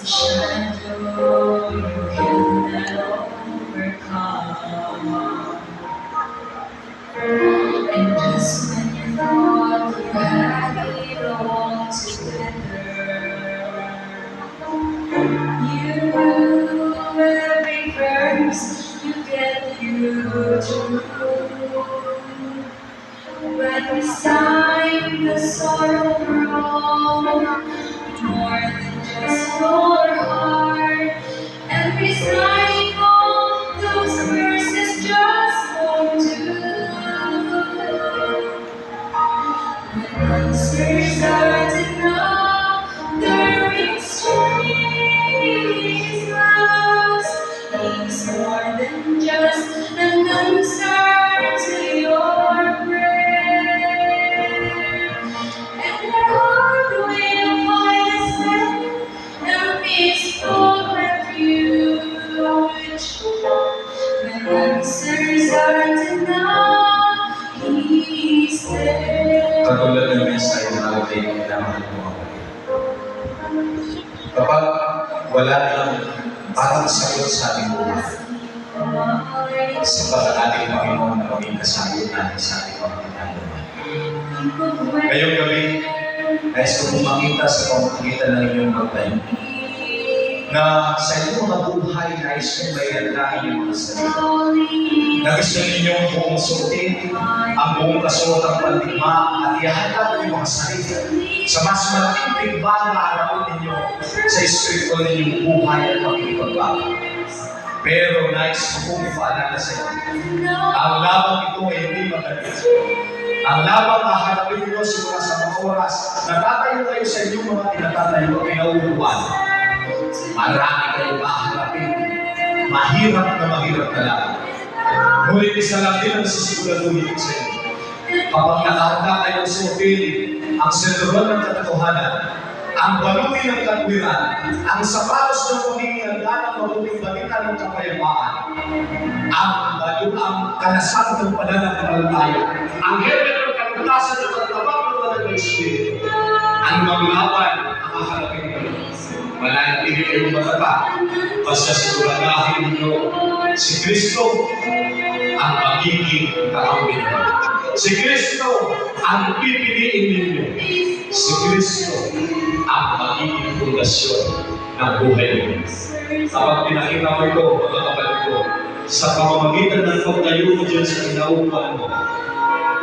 Shadow you cannot overcome. And just when you thought you had it all together, you knew every verse you get you through. But this time the sorrow broke more than just your heart. And beside all those verses just won't do. When answers are denied, the mystery lost. It's more than just an answer to your prayer. And your heart will find a safe and peaceful refuge. When answers are denied, He's there. Katulad ng mensahe na natin kailangan mo. Kapag wala nang parang sagot sa ating buhay, sa pag-ating Panginoon na maging kasagot natin sa ating pagkakalaman. Ngayong gabi, nais ko pumakita sa pamamagitan ng inyong magtayo na sa inyong mga buhay, nais kong mayroon yung mga sarili. Na gusto ninyong buong suotin ang buong kasuotang pandigma at ihahatag yung mga sarili sa mas malaking timbang na harapin ninyo sa espiritual ninyong buhay at pakikipagbago. Pero nais ko pong ipaalala sa inyo, ang labang ito ay hindi madali. Ang labang na harapin ninyo simula sa mga oras na tatayo kayo sa inyong mga tinatatayo at pinauupuan. Marami kayo maharapin. Mahirap na lang. Ngunit isa lang din ang sisiguraduhin sa inyo. Kapag nakahanda kayong suotin ang senturon ng katotohanan, ang baluti ng katwiran, ang sapatos ng pagiging handa ng mabuting balita ng kapayapaan, ang kalasap ng pananampalataya, ang helmet ng kalutasan ng pagtabak ng mga ng Espiritu, ang maglaban ang haharapin ninyo. Mananatili kayong mataba, basta siguradahin ninyo si Kristo ang magiging kakampi ninyo. Si Kristo ang pipiliin ninyo. Si Kristo ang magiging pundasyon ng buhay ninyo. Kapag pinakita mo ito, mga kapatid ko, sa pamamagitan ng pagtayo mo dyan sa inaupuan mo,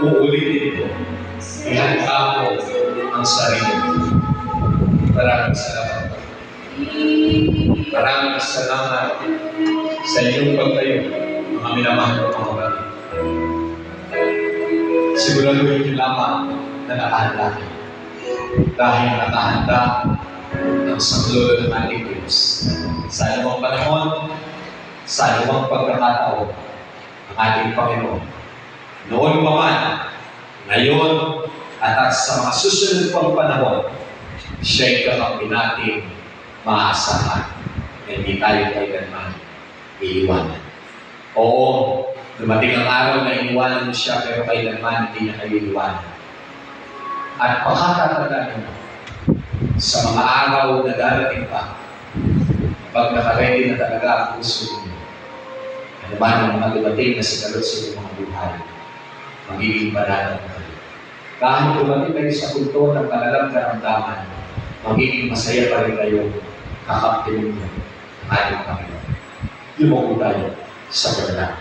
uulitin ko, ihanda mo ang sarili mo. Maraming salamat. Maraming salamat sa inyong pagtayo, mga minamahal ko mga kapatid. Siguraduhin niyo lamang na nakahanda kayo. Dahil nakahanda ng saklolo ng ating Diyos. Sa anumang panahon, sa anumang pagkakataon, ang ating Panginoon. Noon pa man, ngayon, at sa mga susunod pang panahon, siya'y kakampi natin maasahan na hindi tayo kailanman iiwanan. Oo, dumating ang araw na iniwanan mo siya, pero kailanman hindi niya kayo iiwanan. At pagkakatandaan mo, sa mga araw na darating pa, pag nakaredy na talaga ang puso ninyo, ano ba ang mga dumating na sigalot sa inyong mga buhay, magiging banatan mo kayo. Kahit dumating kayo sa kulto ng kalalang karamdaman, magiging masaya pa rin kayo kakaptinin mo ang ating Panginoon. Yumuko tayo sa pagdaan.